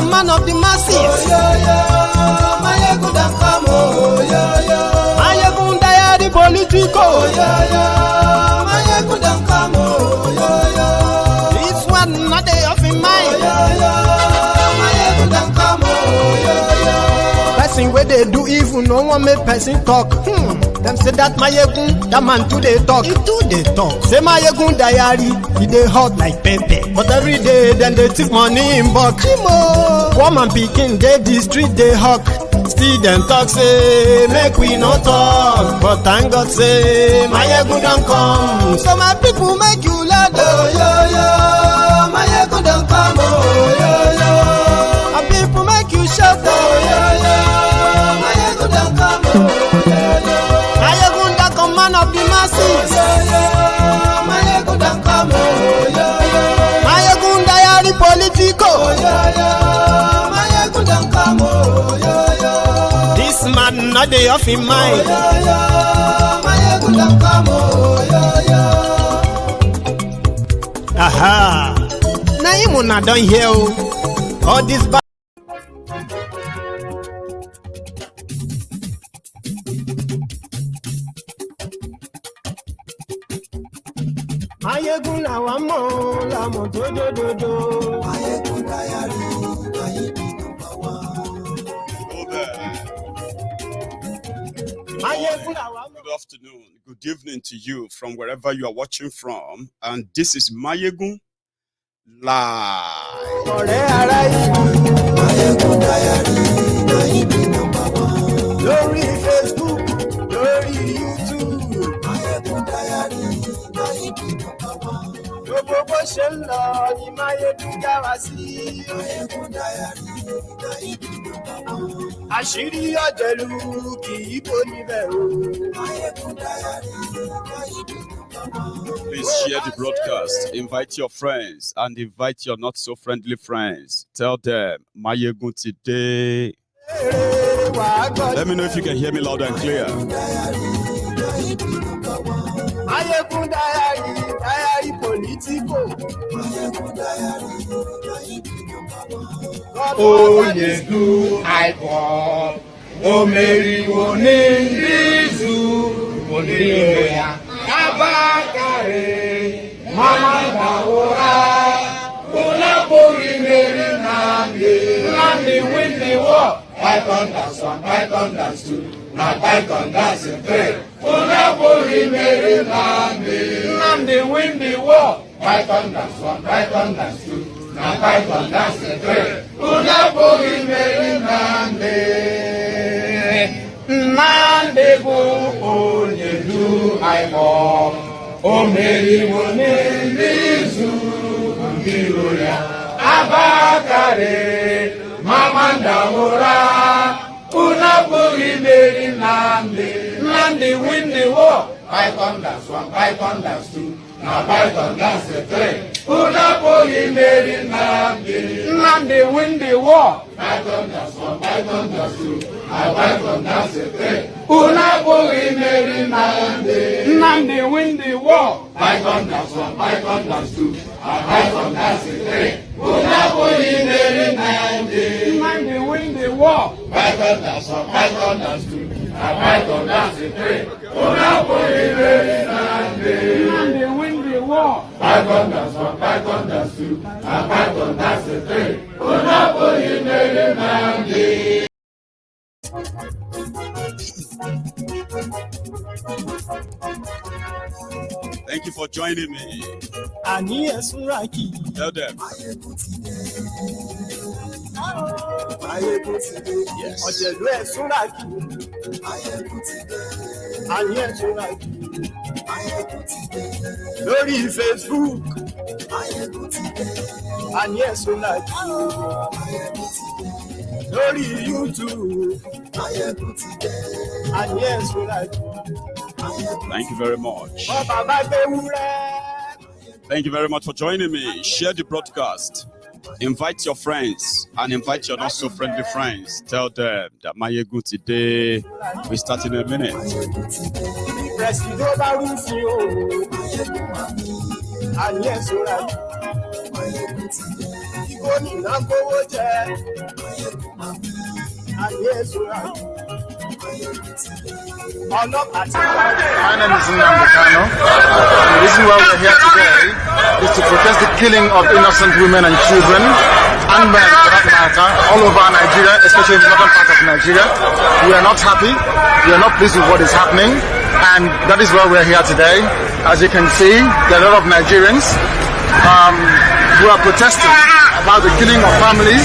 command of the masses. Mayegun don come, Mayegun diary political. Mayegun don come, This one not day of in mind. Mayegun don come, Person where they do evil, no one make person talk. Them say that Mayegun, that man too they talk. He too they talk. Say Mayegun diary, he they hot like pepper. But every day, then they take money in bulk. Woman picking, they the street they hawk. Still them talk say, make we no talk. But thank God say, Mayegun don't come. So my people make you laugh. Mayegun don come, My people make you shout. Mayegun don come, Mayegun the command of the masses. Mayegun don come, Mayegun diary political. Mayegun don come, This man not day off in mind. Mayegun don come, Aha. Now him una don hear all this bad. Mayegun la wa mo la mo dodododo. Mayegun diary, Mayegun number one. Mayegun la wa mo. Good afternoon, good evening to you from wherever you are watching from. And this is Mayegun Live. Ọ̀rẹ́ ara yìí Mayegun diary, Mayegun number one. lórí Facebook, lórí YouTube. Mayegun diary, Mayegun number one. Gbogbo bó ṣe ń lọ ni Mayegun dá wa sí. Mayegun diary, Mayegun number one. Àṣírí ọ̀jẹ̀lú kì í bò níbẹ̀ o. Mayegun diary, Mayegun number one. Please share the broadcast. Invite your friends and invite your not so friendly friends. Tell them Mayegun today. Èrè wà á gbọ́. Let me know if you can hear me loud and clear. Mayegun diary political. Oyedu àìkọ́ omeriwo ní Jésù onírè ya abakare mama dawora olabori meri Nnamdi win the war. Python that's one, Python that's two, now Python that's a three. Olabori meri Nnamdi win the war. Python that's one, Python that's two. Na Python that's the three. Unabori meri Nnamdi bu Oyedu àìmọ̀. Omeriwo ní Jésù ndiro ya. Abakare mama ndawora. Unabori meri Nnamdi win the war. Python that's one, Python that's two. Now Python that's the three. Unabori meri Nnamdi win the war. Python that's one, Python that's two. Now Python that's the three. Unabori meri Nnamdi win the war. Python that's one, Python that's two. Now Python that's the three. Unabori meri Nnamdi win the war. Python that's one, Python that's two. Now Python that's the three. Unabori meri Nnamdi win the war. Python that's one, Python that's two. Now Python that's the three. Unabori meri Nnamdi. Thank you for joining me. Àní ẹ̀sùn ra kì í. Tell them. Mayegun ti dé. Yes. Ọ̀jẹ̀lú ẹ̀sùn ra kì í. Mayegun ti dé. Àní ẹ̀sùn ra kì í. Mayegun ti dé. Lórí Facebook, Mayegun ti dé. àní ẹ̀sùn ra kì í. Mayegun ti dé. Lórí YouTube, Mayegun ti dé. àní ẹ̀sùn ra kì í. Thank you very much. Ọba bá gbé wúrẹ́. Thank you very much for joining me. Share the broadcast. Invite your friends and invite your not so friendly friends. Tell them that Mayegun today. We start in a minute. Presido bá rúfin o. Àní ẹ̀sùn ra kì í. My name is Nnamdi Kanu. The reason why we're here today is to protest the killing of innocent women and children, and men for that matter, all over Nigeria, especially in the northern part of Nigeria. We are not happy, we are not pleased with what is happening, and that is why we're here today. As you can see, there are a lot of Nigerians who are protesting about the killing of families,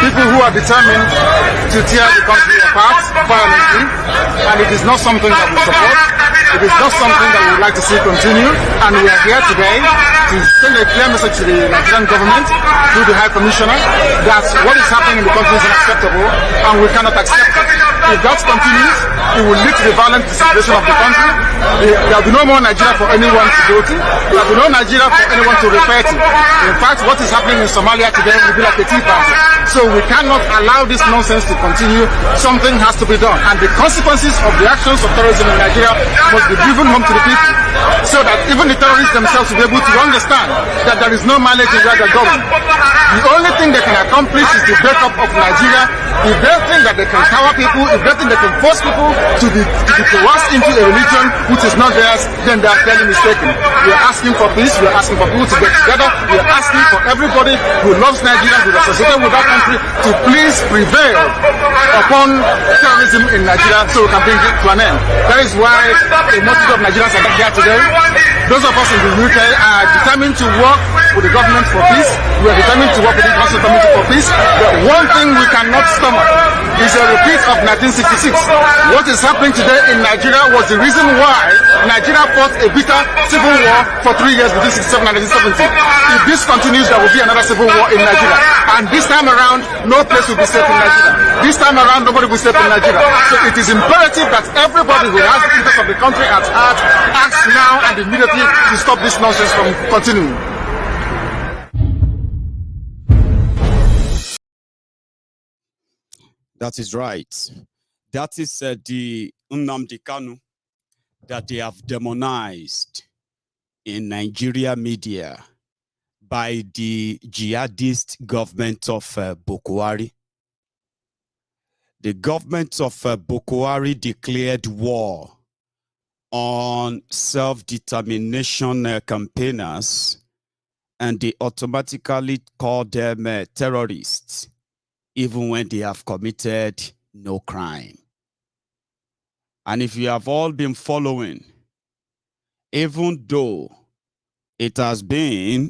people who are determined to tear the country apart violently, and it is not something that we support. It is not something that we would like to see continue, and we are here today to send a clear message to the Nigerian government through the High Commissioner that what is happening in the country is unacceptable, and we cannot accept it. If that continues, it will lead to the violent disintegration of the country. There will be no more Nigeria for anyone to go to. There will be no Nigeria for anyone to refer to. In fact, what is happening in Somalia today will be like a tea party. So we cannot allow this nonsense to continue. Something has to be done. And the consequences of the actions of terrorism in Nigeria must be driven home to the people, so that even the terrorists themselves will be able to understand that there is no mileage in where they're going. The only thing they can accomplish is the breakup of Nigeria. If they think that they can cower people, if they think they can force people to be coerced into a religion which is not theirs, then they are clearly mistaken. We are asking for peace, we are asking for people to get together, we are asking for everybody who loves Nigeria, who is associated with that country, to please prevail upon terrorism in Nigeria so we can bring it to an end. That is why a multitude of Nigerians are here today. Those of us in the UK are determined to work with the government for peace. We are determined to work with the international community for peace. But one thing we cannot stomach is a repeat of 1966. What is happening today in Nigeria was the reason why Nigeria fought a bitter civil war for 3 years between 1967 and 1970. If this continues, there will be another civil war in Nigeria. And this time around, no place will be safe in Nigeria. This time around, nobody will be safe in Nigeria. So it is imperative that everybody who has the interest of the country at heart acts now and immediately to stop this nonsense from continuing. That is right. That is the Nnamdi Kanu that they have demonized in Nigeria media by the jihadist government of Buhari. The government of Buhari declared war on self-determination campaigners, and they automatically called them terrorists, even when they have committed no crime. And if you have all been following, even though it has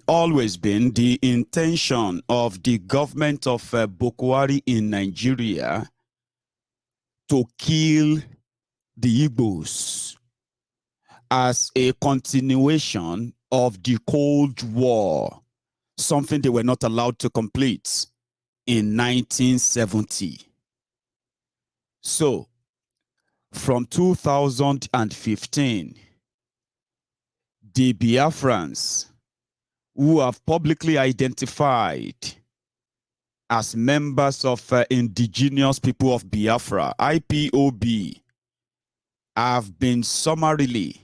always been the intention of the government of Buhari in Nigeria to kill the Igbos as a continuation of the Cold War, something they were not allowed to complete in 1970. So, from 2015, the Biafrans, who have publicly identified as members of indigenous people of Biafra, IPOB, have been summarily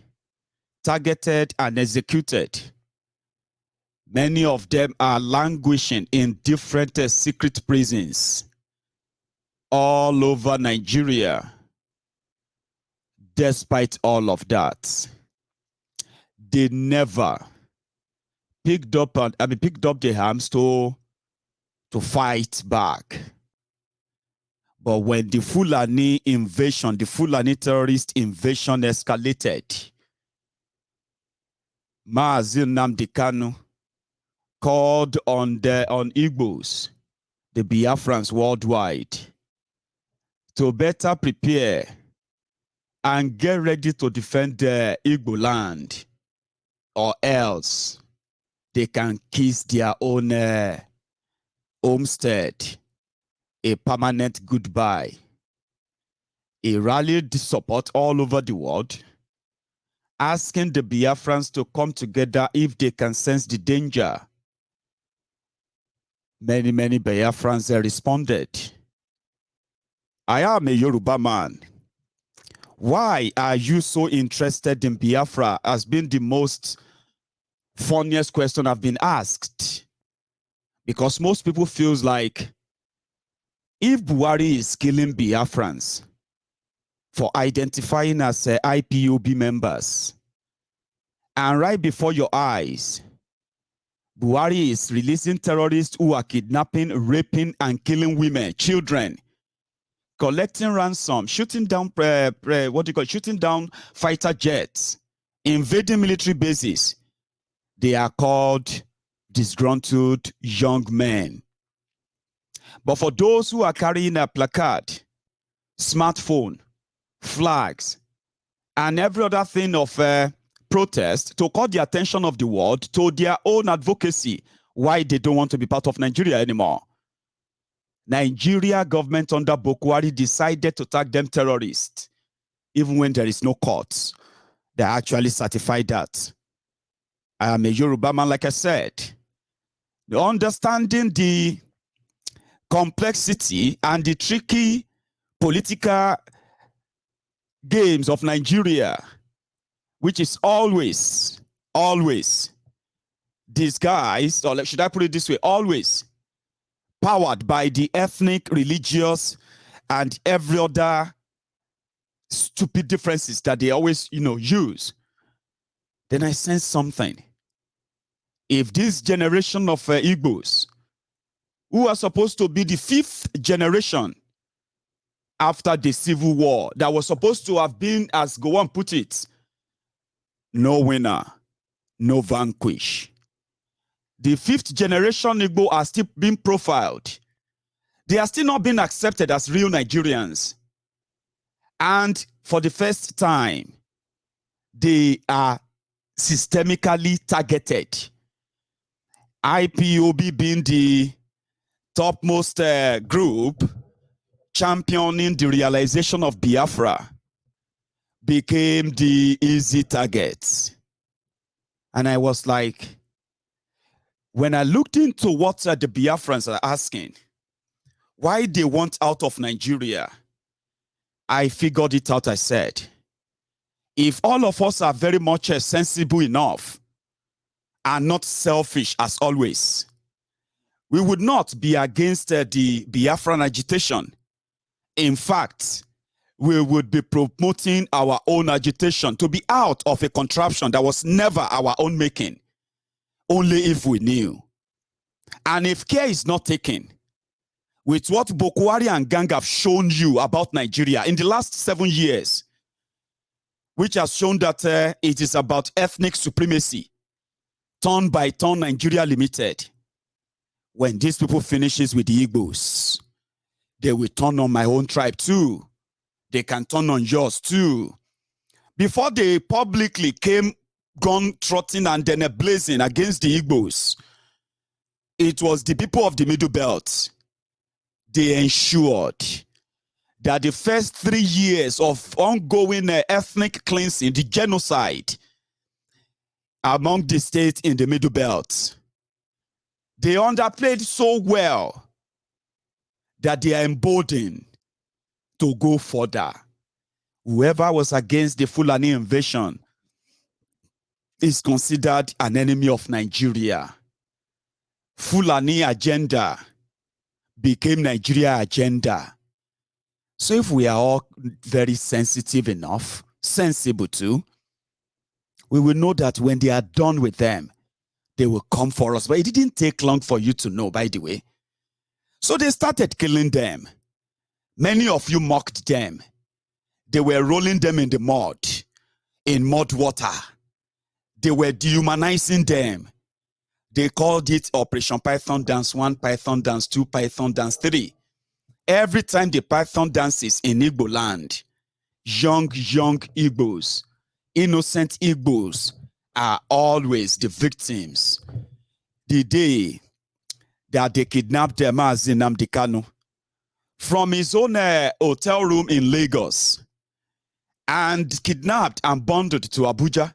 targeted and executed. Many of them are languishing in different secret prisons all over Nigeria. Despite all of that, they never picked up the arms to fight back. But when the Fulani invasion, the Fulani terrorist invasion escalated, Mazi Nnamdi Kanu called on Igbos, the Biafrans worldwide, to better prepare and get ready to defend the Igbo land, or else they can kiss their own homestead a permanent goodbye. He rallied support all over the world, asking the Biafrans to come together if they can sense the danger. Many Biafrans responded. I am a Yoruba man. Why are you so interested in Biafra? Has been the most funniest question I've been asked. Because most people feels like if Buhari is killing Biafrans for identifying as IPOB members, and right before your eyes, Buhari is releasing terrorists who are kidnapping, raping, and killing women, children, collecting ransom, shooting down shooting down fighter jets, invading military bases. They are called disgruntled young men. But for those who are carrying a placard, smartphone, flags, and every other thing of protest to call the attention of the world to their own advocacy, why they don't want to be part of Nigeria anymore. Nigeria government under Buhari decided to tag them terrorists, even when there is no courts. They actually certified that. I am a Yoruba man, like I said. Understanding the complexity and the tricky political games of Nigeria, which is always disguised, or should I put it this way, always powered by the ethnic, religious, and every other stupid differences that they always, use. Then I sense something. If this generation of Igbos, who are supposed to be the 5th generation after the Civil War, that was supposed to have been, as Gowon put it, no winner, no vanquish. The 5th generation Igbo are still being profiled. They are still not being accepted as real Nigerians. And for the first time, they are systemically targeted. IPOB being the topmost group championing the realization of Biafra became the easy targets. And I was like, when I looked into what the Biafrans are asking, why they want out of Nigeria, I figured it out. I said, if all of us are very much sensible enough and not selfish as always, we would not be against the Biafran agitation. In fact, we would be promoting our own agitation to be out of a contraption that was never our own making, only if we knew. And if care is not taken, with what Buhari and gang have shown you about Nigeria in the last 7 years, which has shown that it is about ethnic supremacy, turn by turn Nigeria Limited. When these people finishes with the Igbos, they will turn on my own tribe too. They can turn on yours too. Before they publicly came gun trotting and then blazing against the Igbos, it was the people of the Middle Belt. They ensured that the first 3 years of ongoing ethnic cleansing, the genocide among the states in the Middle Belt, they underplayed so well that they are emboldened to go further. Whoever was against the Fulani invasion is considered an enemy of Nigeria. Fulani agenda became Nigeria agenda. So if we are all very sensitive enough, sensible too, we will know that when they are done with them, they will come for us. But it didn't take long for you to know, by the way. So they started killing them. Many of you mocked them. They were rolling them in the mud, in mud water. They were dehumanizing them. They called it Operation Python Dance 1, Python Dance 2, Python Dance 3. Every time the Python dances in Igbo land, young Igbos, innocent Igbos are always the victims. The day that they kidnapped them as Nnamdi Kanu from his own hotel room in Lagos and kidnapped and bundled to Abuja,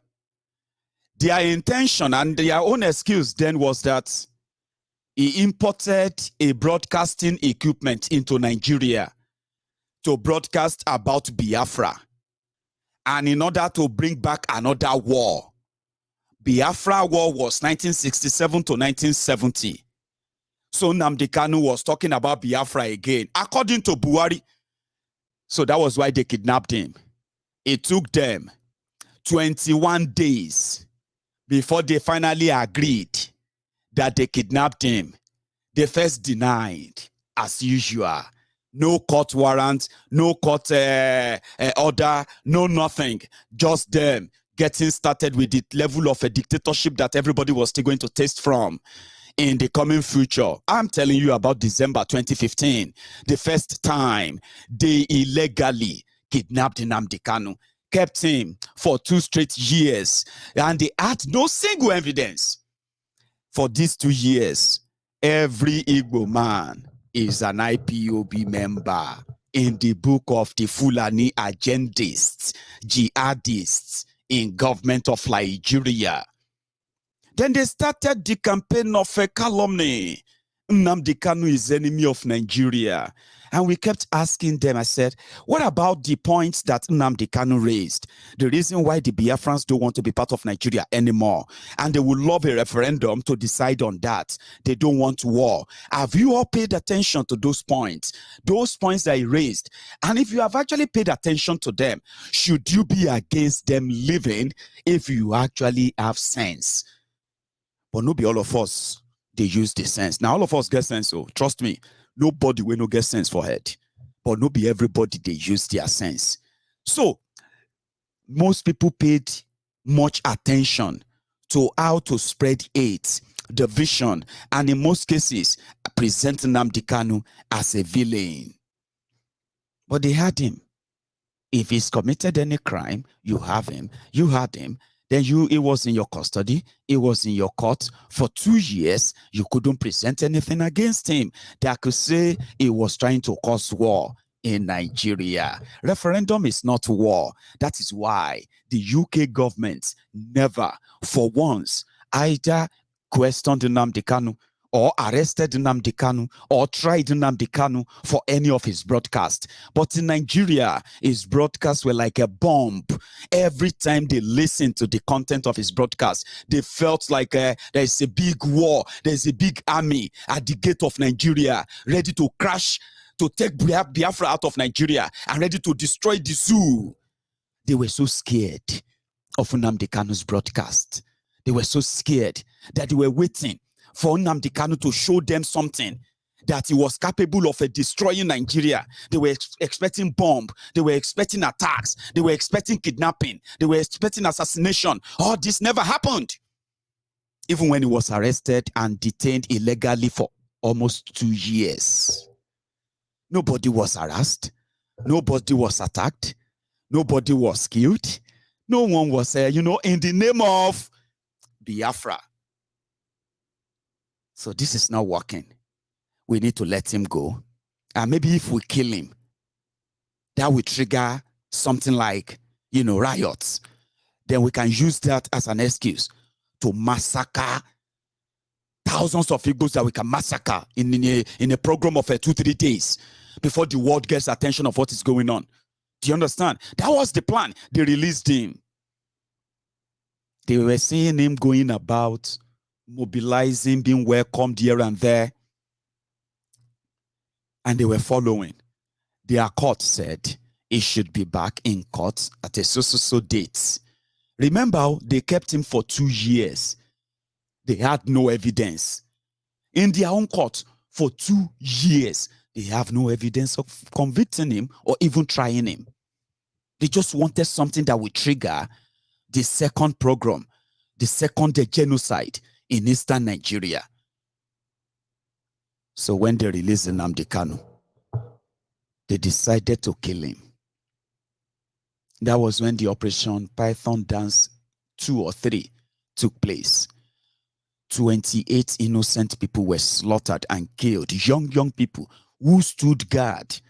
their intention and their own excuse then was that he imported a broadcasting equipment into Nigeria to broadcast about Biafra, and in order to bring back another war. Biafra war was 1967 to 1970. So Nnamdi Kanu was talking about Biafra again, according to Buhari. So that was why they kidnapped him. It took them 21 days before they finally agreed that they kidnapped him. They first denied, as usual. No court warrant, no court order, no nothing. Just them getting started with the level of a dictatorship that everybody was still going to taste from in the coming future. I'm telling you about December 2015, the first time they illegally kidnapped Nnamdi Kanu, kept him for 2 straight years, and they had no single evidence. For these 2 years, every Igbo man is an IPOB member in the book of the Fulani agendists, jihadists in government of Nigeria. Then they started the campaign of a calumny. Nnamdi Kanu is enemy of Nigeria. And we kept asking them, I said, what about the points that Nnamdi Kanu raised? The reason why the Biafrans don't want to be part of Nigeria anymore. And they would love a referendum to decide on that. They don't want war. Have you all paid attention to those points? Those points that he raised. And if you have actually paid attention to them, should you be against them living if you actually have sense? But no be all of us, they use the sense. Now all of us get sense, so trust me. Nobody will no get sense for head, but no be everybody they use their sense. So most people paid much attention to how to spread hate, division, and in most cases present Nnamdi Kanu as a villain. But they had him. If he's committed any crime, you have him. You had him. Then it was in your custody, it was in your court for 2 years. You couldn't present anything against him that could say he was trying to cause war in Nigeria. Referendum is not war. That is why the UK government never, for once, either questioned Nnamdi Kanu or arrested Nnamdi Kanu or tried Nnamdi Kanu for any of his broadcasts. But in Nigeria, his broadcasts were like a bomb. Every time they listened to the content of his broadcast, they felt like there's a big war, there's a big army at the gate of Nigeria, ready to crash, to take Biafra out of Nigeria and ready to destroy the zoo. They were so scared of Nnamdi Kanu's broadcast. They were so scared that they were waiting for Nnamdi Kanu to show them something, that he was capable of destroying Nigeria. They were expecting bomb. They were expecting attacks. They were expecting kidnapping. They were expecting assassination. All this never happened. Even when he was arrested and detained illegally for almost 2 years. Nobody was harassed. Nobody was attacked. Nobody was killed. No one was, in the name of Biafra. So this is not working. We need to let him go. And maybe if we kill him, that will trigger something like, riots. Then we can use that as an excuse to massacre thousands of Igbos that we can massacre in a program of 2-3 days before the world gets attention of what is going on. Do you understand? That was the plan. They released him. They were seeing him going about, mobilizing, being welcomed here and there. And they were following. Their court said he should be back in court at a so date. Remember, they kept him for 2 years. They had no evidence. In their own court, for 2 years, they have no evidence of convicting him or even trying him. They just wanted something that would trigger the second program, the second genocide in eastern Nigeria. So when they released Nnamdi Kanu, they decided to kill him. That was when the Operation Python Dance 2 or 3 took place. 28 innocent people were slaughtered and killed. Young people who stood guard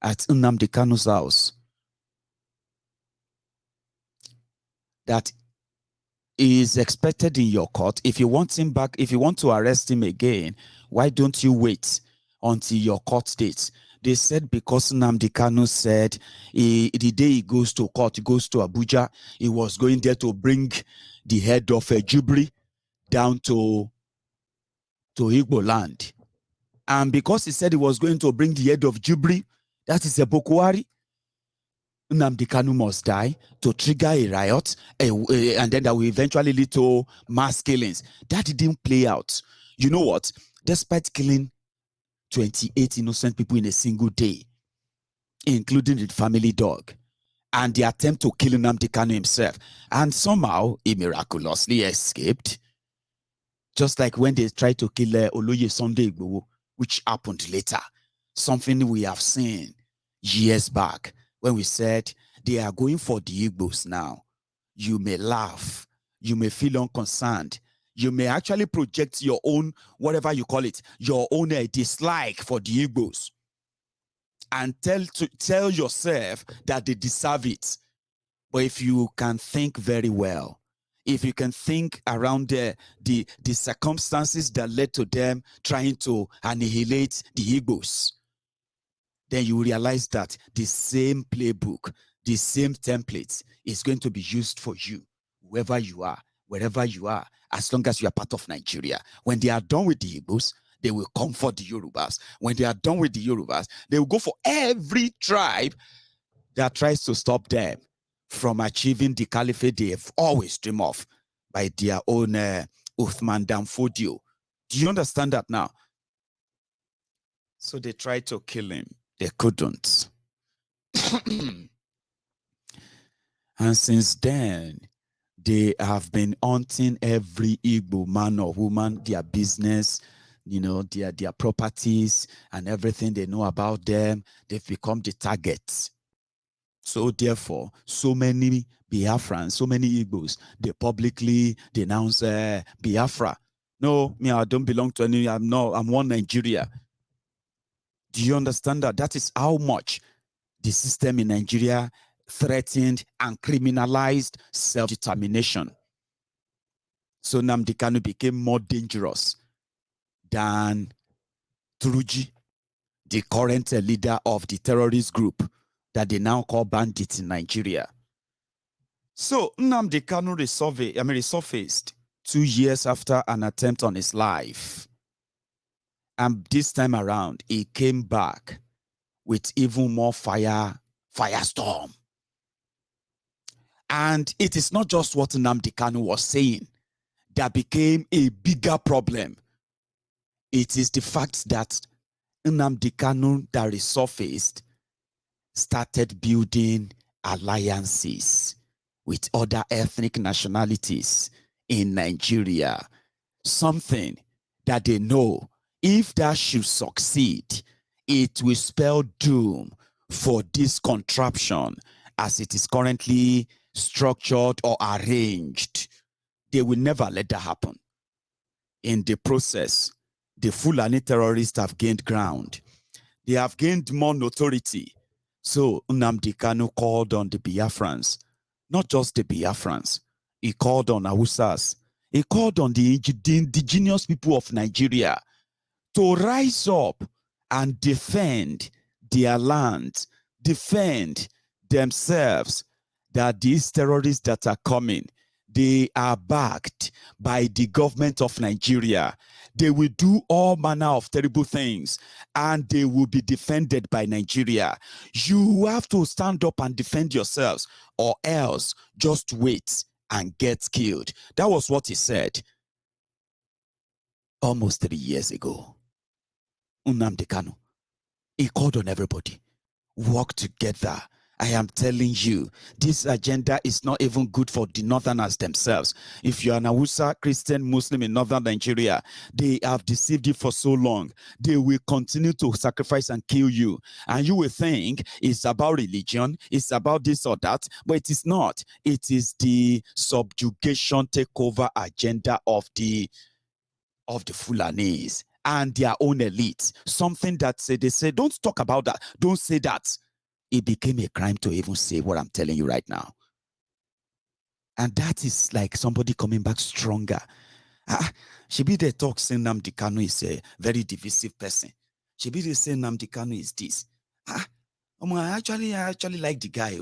at Nnamdi Kanu's house. That is expected in your court. If you want him back, if you want to arrest him again, why don't you wait until your court date? They said because Nnamdi Kanu said the day he goes to court, he goes to Abuja, he was going there to bring the head of Jubri down to Igbo land. And because he said he was going to bring the head of Jubri, that is a Buhari, Nnamdi Kanu must die to trigger a riot, and then that will eventually lead to mass killings. That didn't play out. You know what? Despite killing 28 innocent people in a single day, including the family dog, and the attempt to kill Nnamdi Kanu himself, and somehow he miraculously escaped, just like when they tried to kill Oloye Sunday Igboho, which happened later. Something we have seen years back when we said they are going for the Igbos now. You may laugh, you may feel unconcerned, you may actually project your own, whatever you call it, your own dislike for the Igbos, and tell yourself that they deserve it. But if you can think very well, if you can think around the circumstances that led to them trying to annihilate the Igbos, then you will realize that the same playbook, the same templates is going to be used for you, whoever you are, wherever you are, as long as you are part of Nigeria. When they are done with the Igbos, they will come for the Yorubas. When they are done with the Yorubas, they will go for every tribe that tries to stop them from achieving the caliphate they have always dreamed of by their own Uthman Danfodio. Do you understand that now? So they tried to kill him. They couldn't. And since then, they have been hunting every Igbo man or woman, their business, you know, their properties and everything they know about them. They've become the targets. So therefore, so many Biafrans, so many Igbos, they publicly denounce Biafra. No, me, I don't belong to any, I'm one Nigeria. Do you understand that? That is how much the system in Nigeria threatened and criminalized self-determination. So Nnamdi Kanu became more dangerous than Turuji, the current leader of the terrorist group that they now call bandits in Nigeria. So Nnamdi Kanu resurfaced 2 years after an attempt on his life. And this time around, he came back with even more firestorm. And it is not just what Nnamdi Kanu was saying that became a bigger problem. It is the fact that Nnamdi Kanu that resurfaced started building alliances with other ethnic nationalities in Nigeria. Something that they know, if that should succeed, it will spell doom for this contraption as it is currently structured or arranged. They will never let that happen. In the process, the Fulani terrorists have gained ground. They have gained more notoriety. So Nnamdi Kanu called on the Biafrans, not just the Biafrans. He called on Hausas. He called on the indigenous people of Nigeria to rise up and defend their land, defend themselves, that these terrorists that are coming, they are backed by the government of Nigeria. They will do all manner of terrible things and they will be defended by Nigeria. You have to stand up and defend yourselves, or else just wait and get killed. That was what he said almost 3 years ago. Nnamdi Kanu, he called on everybody. Work together. I am telling you, this agenda is not even good for the Northerners themselves. If you're an Hausa, Christian, Muslim in Northern Nigeria, they have deceived you for so long. They will continue to sacrifice and kill you. And you will think it's about religion, it's about this or that, but it is not. It is the subjugation takeover agenda of the Fulanis and their own elites. Something that they say, don't talk about that, don't say that. It became a crime to even say what I'm telling you right now. And that is like somebody coming back stronger. Shebi they talk saying Nnamdi Kanu is a very divisive person. Shebi they say Nnamdi Kanu is this. I actually like the guy.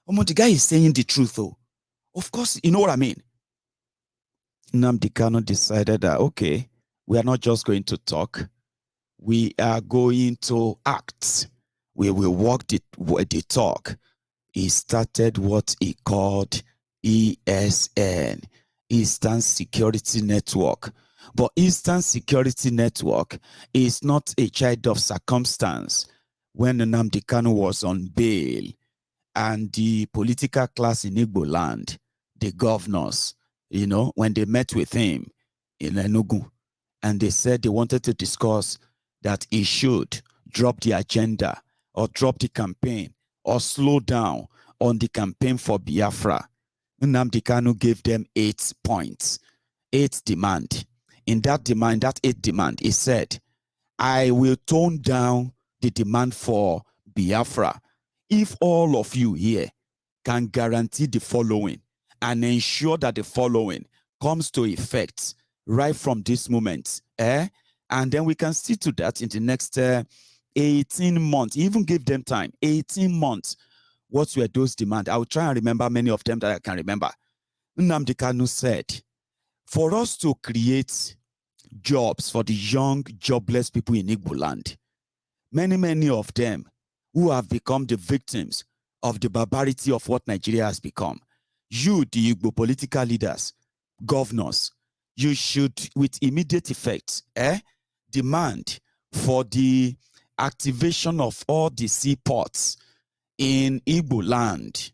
The guy is saying the truth. Of course, you know what I mean. Nnamdi Kanu decided that, okay, we are not just going to talk. we are going to act. We will walk the talk. He started what he called ESN, Eastern Security Network. But Eastern Security Network is not a child of circumstance. When Nnamdi Kanu was on bail and the political class in Igbo land, the governors, when they met with him in Enugu, and they said they wanted to discuss that he should drop the agenda or drop the campaign or slow down on the campaign for Biafra. Nnamdi Kanu gave them 8 points, 8 demand. In that demand, that 8 demand, he said, I will tone down the demand for Biafra if all of you here can guarantee the following and ensure that the following comes to effect right from this moment. And then we can see to that in the next 18 months. He even gave them time, 18 months. What were those demands? I will try and remember many of them that I can remember. Nnamdi Kanu said, for us to create jobs for the young, jobless people in Igbo land, many of them who have become the victims of the barbarity of what Nigeria has become, you, the Igbo political leaders, governors, you should, with immediate effect, demand for the activation of all the seaports in Igbo land,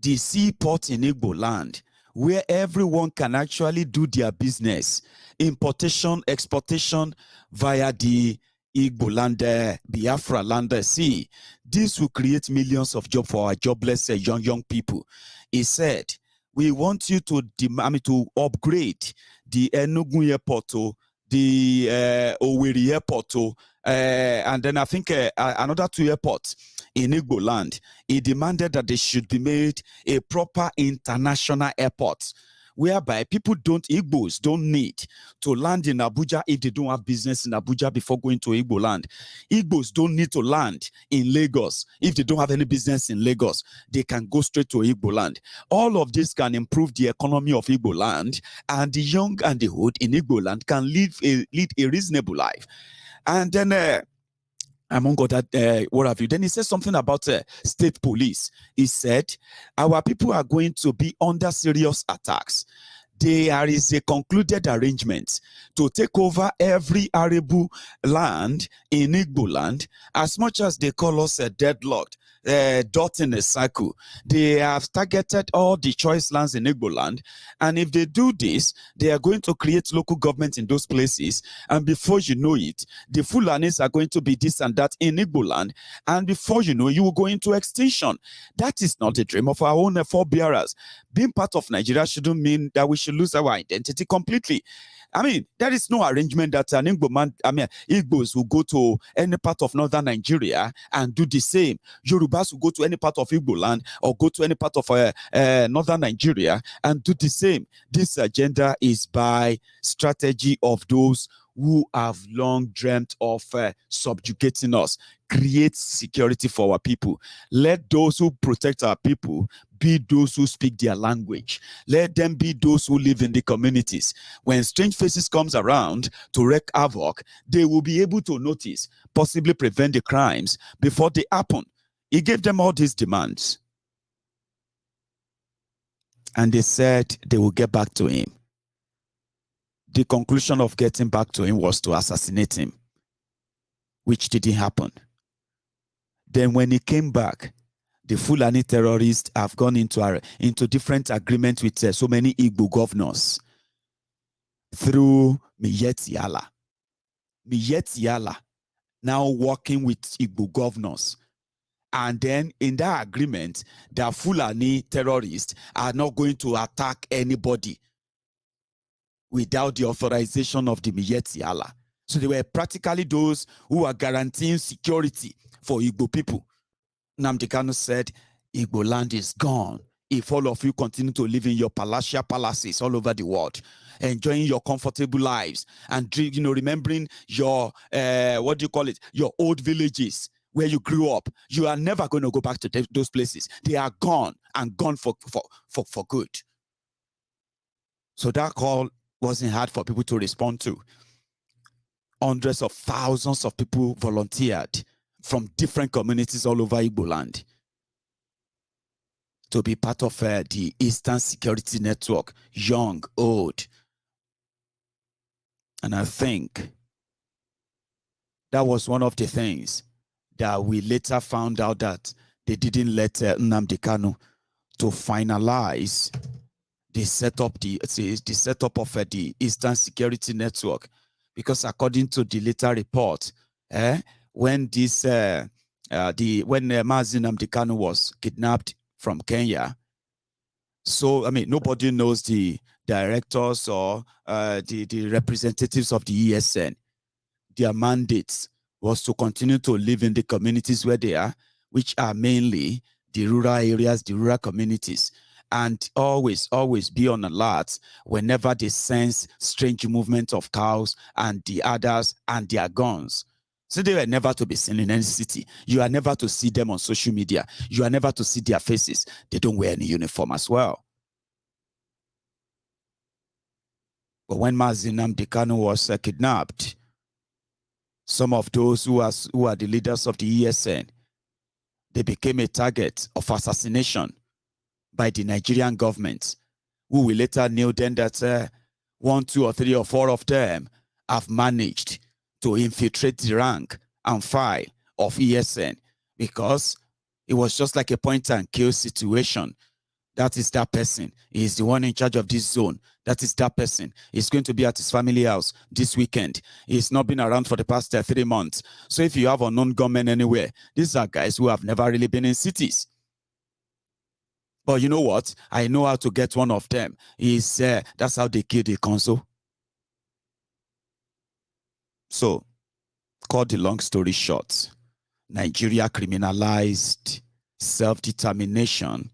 the seaport in Igbo land, where everyone can actually do their business, importation, exportation via the Igbo land, Biafra land sea. This will create millions of jobs for our jobless young people. He said, we want you to upgrade the Enugu airport to the Owerri airport to, and then I think another 2 airports in Igbo land. He demanded that they should be made a proper international airport, whereby Igbos don't need to land in Abuja if they don't have business in Abuja before going to Igbo land. Igbos don't need to land in Lagos if they don't have any business in Lagos. They can go straight to Igbo land. All of this can improve the economy of Igbo land, and the young and the old in Igbo land can lead a reasonable life. And then among other, what have you? Then he said something about state police. He said, our people are going to be under serious attacks. There is a concluded arrangement to take over every arable land in Igbo land, as much as they call us deadlocked, dot in a cycle. They have targeted all the choice lands in Igbo land, and if they do this, they are going to create local government in those places, and before you know it, the Fulanis are going to be this and that in Igbo land, and before you know, you will go into extinction. That is not a dream of our own forebearers. Being part of Nigeria shouldn't mean that we should lose our identity completely. I mean, there is no arrangement that an Igbo man, Igbos will go to any part of northern Nigeria and do the same. Yorubas will go to any part of Igbo land or go to any part of northern Nigeria and do the same. This agenda is by strategy of those who have long dreamt of subjugating us. Create security for our people. Let those who protect our people be those who speak their language. Let them be those who live in the communities. When strange faces comes around to wreak havoc, they will be able to notice, possibly prevent the crimes before they happen. He gave them all these demands. And they said they will get back to him. The conclusion of getting back to him was to assassinate him, which didn't happen. Then when he came back, the Fulani terrorists have gone into different agreements with so many Igbo governors through Miyeti Allah. Miyeti Allah now working with Igbo governors. And then in that agreement, the Fulani terrorists are not going to attack anybody without the authorization of the Miyeti Allah. So they were practically those who are guaranteeing security for Igbo people. Nnamdi Kanu said, Igbo land is gone if all of you continue to live in your palatial palaces all over the world, enjoying your comfortable lives and remembering your your old villages where you grew up. You are never going to go back to those places. They are gone, and gone for good. So that call wasn't hard for people to respond to. hundreds of thousands of people volunteered from different communities all over Igbo land to be part of the Eastern Security Network, young, old. And I think that was one of the things that we later found out that they didn't let Nnamdi Kanu to finalize the setup of the Eastern Security Network, because according to the later report, when this when Mazi Nnamdi Kanu was kidnapped from Kenya, so I mean nobody knows the directors or the representatives of the ESN. Their mandates was to continue to live in the communities where they are, which are mainly the rural areas, the rural communities, and always be on alert whenever they sense strange movement of cows and the others and their guns. So they were never to be seen in any city. You are never to see them on social media. You are never to see their faces. They don't wear any uniform as well. But when Mazi Nnamdi Kanu was kidnapped, some of those who are the leaders of the ESN, they became a target of assassination by the Nigerian government, who we later knew then that 1, 2, or 3, or 4 of them have managed to infiltrate the rank and file of ESN, because it was just like a point and kill situation. That is that person. He is the one in charge of this zone. That is that person. He's going to be at his family house this weekend. He's not been around for the past 3 months. So if you have unknown gunmen anywhere, these are guys who have never really been in cities. But you know what? I know how to get one of them. That's how they killed the consul. So, cut the long story short, Nigeria criminalized self-determination,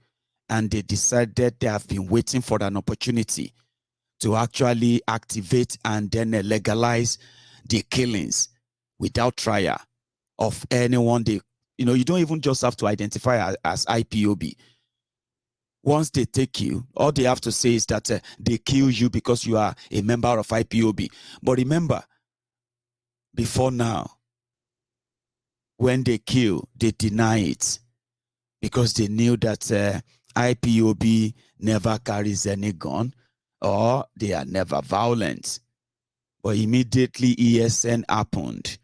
and they decided they have been waiting for an opportunity to actually activate and then legalize the killings without trial of anyone. You don't even just have to identify as IPOB. Once they take you, all they have to say is that they kill you because you are a member of IPOB. But remember, before now, when they kill, they deny it because they knew that IPOB never carries any gun or they are never violent. But immediately ESN happened,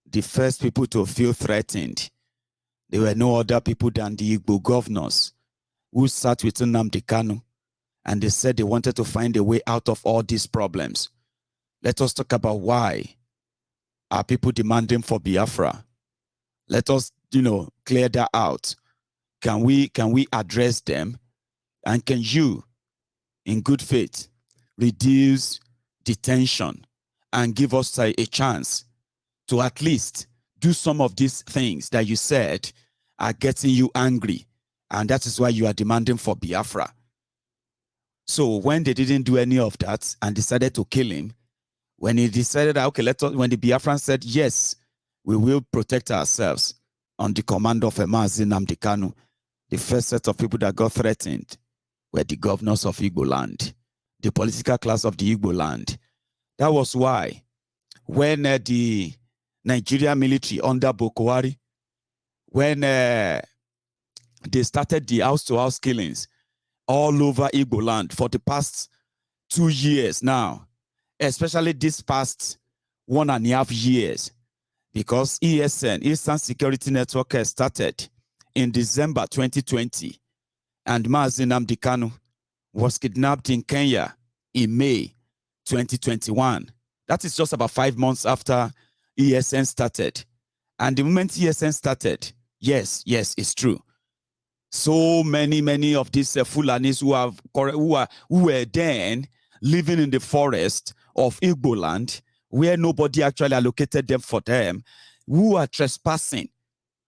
the first people to feel threatened, there were no other people than the Igbo governors who sat with Nnamdi Kanu, and they said they wanted to find a way out of all these problems. Let us talk about why are people demanding for Biafra. Let us, clear that out. Can we address them? And can you, in good faith, reduce the tension and give us a chance to at least do some of these things that you said are getting you angry, and that is why you are demanding for Biafra? So when they didn't do any of that and decided to kill him, when he decided, okay, when the Biafran said, yes, we will protect ourselves on the command of Mazi Nnamdi Kanu, the first set of people that got threatened were the governors of Igbo land, the political class of the Igbo land. That was why when the Nigerian military under Buhari, when they started the house-to-house killings all over Igbo land for the past 2 years now, especially this past 1.5 years, because ESN, Eastern Security Network, started in December 2020, and Mazi Nnamdi Kanu was kidnapped in Kenya in May 2021. That is just about 5 months after ESN started. And the moment ESN started, yes, it's true. So many of these Fulanis who were then living in the forest of Igbo land, where nobody actually allocated them for them, who are trespassing,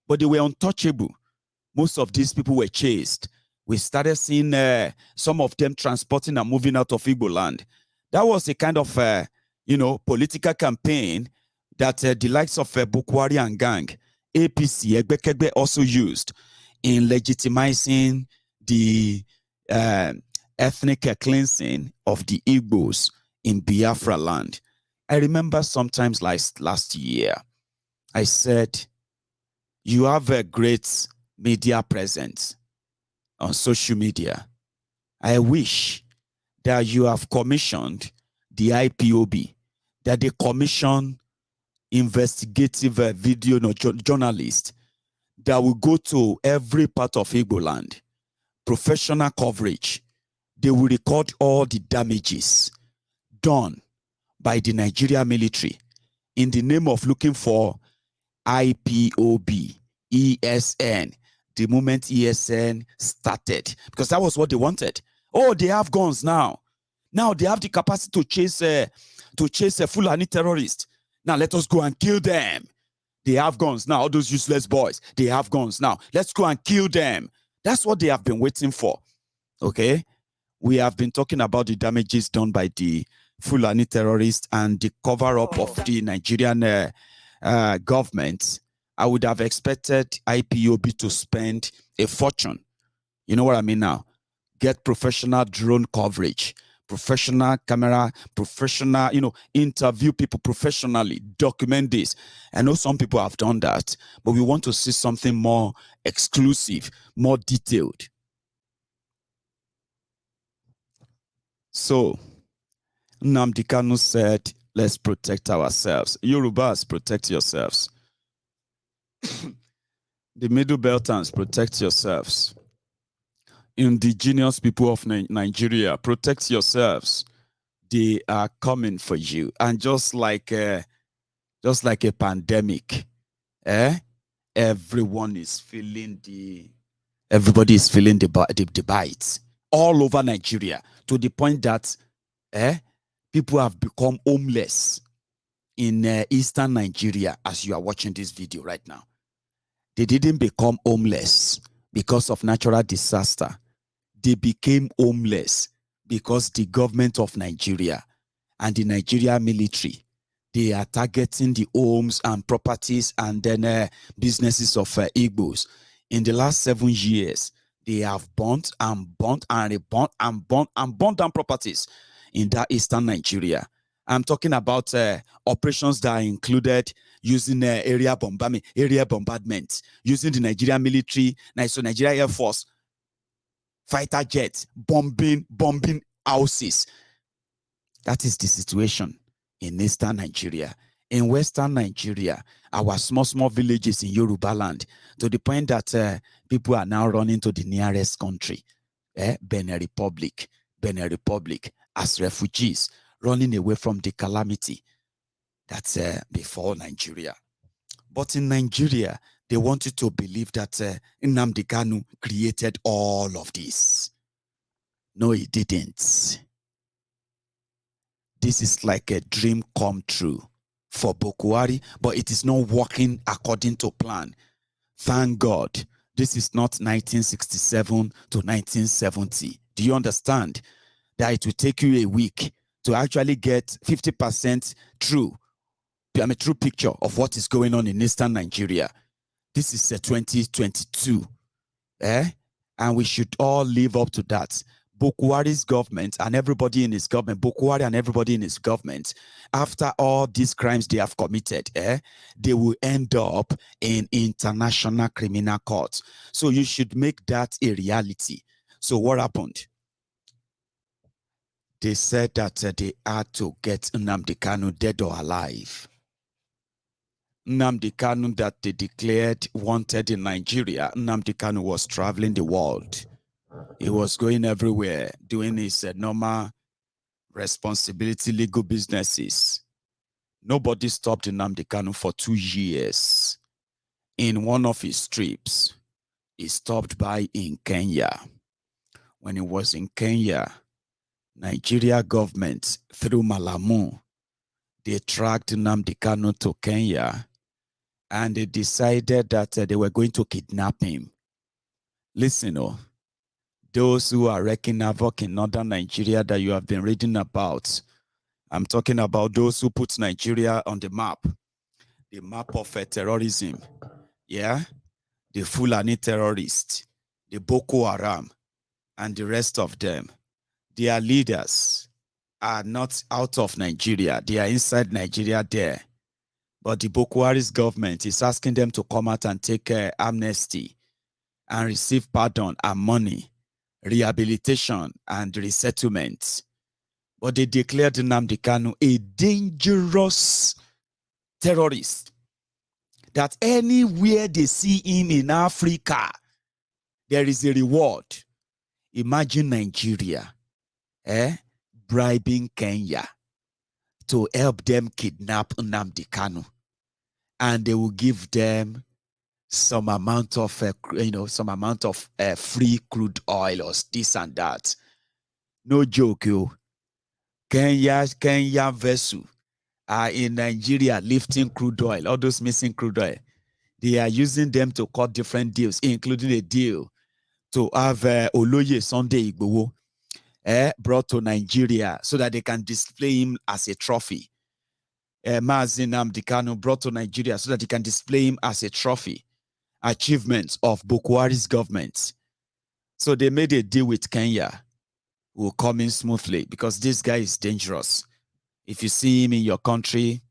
but they were untouchable. Most of these people were chased. We started seeing some of them transporting and moving out of Igbo land. That was a kind of, political campaign that the likes of Buhari and gang, APC, Egbekegbe also used in legitimizing the ethnic cleansing of the Igbos in Biafra land. I remember sometimes last year, I said, you have a great media presence on social media. I wish that you have commissioned the IPOB, that they commission investigative video journalists that will go to every part of Igbo land, professional coverage. They will record all the damages done by the Nigeria military in the name of looking for IPOB, ESN, the moment ESN started, because that was what they wanted. Oh, they have guns now. Now they have the capacity to chase a Fulani terrorist. Now let us go and kill them. They have guns now. All those useless boys, they have guns now. Let's go and kill them. That's what they have been waiting for. Okay? We have been talking about the damages done by the Fulani terrorists and the cover-up of the Nigerian government. I would have expected IPOB to spend a fortune. You know what I mean now? Get professional drone coverage, professional camera, professional, interview people professionally, document this. I know some people have done that, but we want to see something more exclusive, more detailed. So, Nnamdi Kanu said, let's protect ourselves. Yorubas, protect yourselves. The Middle Beltans, protect yourselves. Indigenous people of Nigeria, protect yourselves. They are coming for you. And just like a pandemic, everybody is feeling the bites all over Nigeria, to the point that people have become homeless in eastern Nigeria as you are watching this video right now. They didn't become homeless because of natural disaster. They became homeless because the government of Nigeria and the Nigeria military, they are targeting the homes and properties and then businesses of Igbos. In the last 7 years, they have burnt and burnt down properties in that eastern Nigeria. I'm talking about operations that are included using area bombardment, using the Nigerian military, so Nigeria Air Force, fighter jets, bombing houses. That is the situation in eastern Nigeria. In western Nigeria, our small villages in Yoruba land, to the point that people are now running to the nearest country, Benin Republic, as refugees, running away from the calamity that's before Nigeria. But in Nigeria, they want you to believe that Nnamdi Kanu created all of this. No, he didn't. This is like a dream come true for Buhari, but it is not working according to plan. Thank God, this is not 1967 to 1970. Do you understand that it will take you a week to actually get 50% true picture of what is going on in eastern Nigeria? This is 2022, and we should all live up to that. Buhari's government and everybody in his government, Buhari and everybody in his government, after all these crimes they have committed, they will end up in international criminal courts. So you should make that a reality. So what happened? They said that they had to get Nnamdi Kanu dead or alive. Nnamdi Kanu that they declared wanted in Nigeria. Nnamdi Kanu was traveling the world. He was going everywhere, doing his normal responsibility legal businesses. Nobody stopped Nnamdi Kanu for 2 years. In one of his trips, he stopped by in Kenya. When he was in Kenya, Nigeria government, through Malamu, they tracked Nnamdi Kanu to Kenya, and they decided that they were going to kidnap him. Listen, those who are wreaking havoc in northern Nigeria that you have been reading about, I'm talking about those who put Nigeria on the map of terrorism. Yeah, the Fulani terrorists, the Boko Haram, and the rest of them. Their leaders, are not out of Nigeria. They are inside Nigeria there. But the Buhari's government is asking them to come out and take amnesty and receive pardon and money, rehabilitation and resettlement. But they declared Nnamdi Kanu a dangerous terrorist. That anywhere they see him in Africa, there is a reward. Imagine Nigeria bribing Kenya to help them kidnap Nnamdi Kanu, and they will give them some amount of free crude oil or this and that. No joke, yo. Kenya vessel are in Nigeria lifting crude oil, all those missing crude oil. They are using them to cut different deals, including a deal to have Oloye Sunday Igboho brought to Nigeria so that they can display him as a trophy. Mazi Nnamdi Kanu brought to Nigeria so that they can display him as a trophy. Achievements of Buhari's government. So they made a deal with Kenya. Will come in smoothly because this guy is dangerous. If you see him in your country,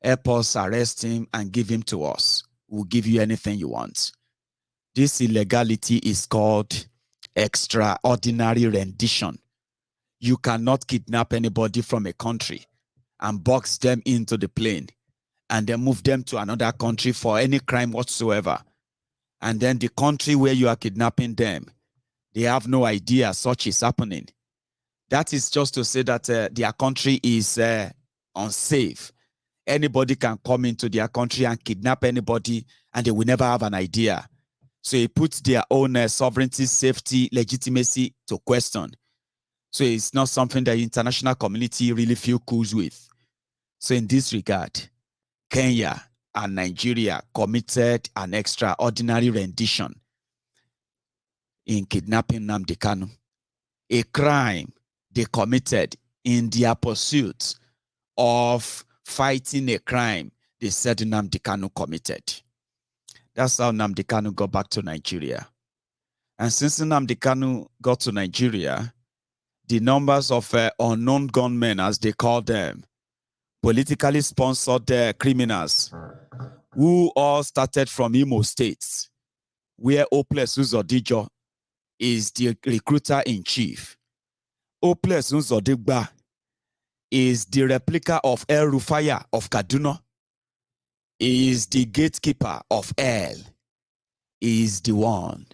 help us arrest him and give him to us. We'll give you anything you want. This illegality is called extraordinary rendition. You cannot kidnap anybody from a country and box them into the plane and then move them to another country for any crime whatsoever. And then the country where you are kidnapping them, they have no idea such is happening. That is just to say that their country is unsafe. Anybody can come into their country and kidnap anybody and they will never have an idea. So it puts their own sovereignty, safety, legitimacy to question. So it's not something that the international community really feel cool with. So in this regard, Kenya and Nigeria committed an extraordinary rendition in kidnapping Nnamdi Kanu, a crime they committed in their pursuit of fighting a crime they said Nnamdi Kanu committed. That's how Nnamdi Kanu got back to Nigeria. And since Nnamdi Kanu got to Nigeria, the numbers of unknown gunmen, as they call them, politically sponsored criminals, who all started from Imo States, where Hopeless Uzodijo is the recruiter-in-chief. Hopeless Uzodigba is the replica of El Rufaya of Kaduna, is the gatekeeper of hell, is the one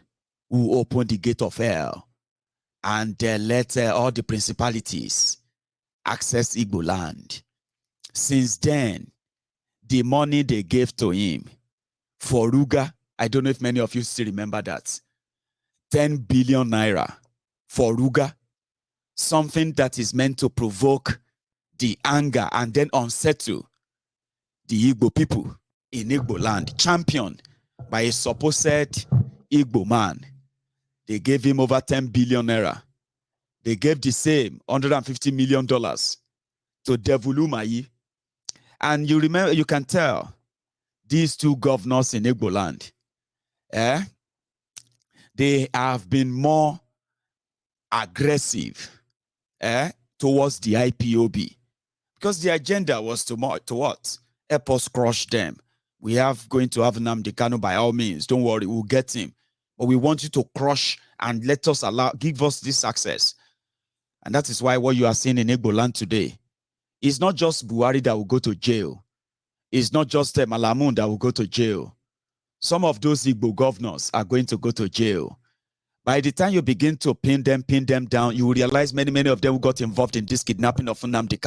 who opened the gate of hell and let all the principalities access Igbo land. Since then, the money they gave to him for Ruga, I don't know if many of you still remember that, 10 billion naira for Ruga, something that is meant to provoke the anger and then unsettle the Igbo people in Igbo land, championed by a supposed Igbo man. They gave him over 10 billion naira. They gave the same $150 million to Devulu Mayi. And you remember, you can tell these two governors in Igbo land, they have been more aggressive towards the IPOB because the agenda was to what? Help us crush them. We have going to have Nnamdi Kanu by all means. Don't worry, we'll get him. But we want you to crush and let us give us this access. And that is why what you are seeing in Igbo land today is not just Buhari that will go to jail. It's not just Malamun that will go to jail. Some of those Igbo governors are going to go to jail. By the time you begin to pin them down, you will realize many of them who got involved in this kidnapping of Nnamdi Kanu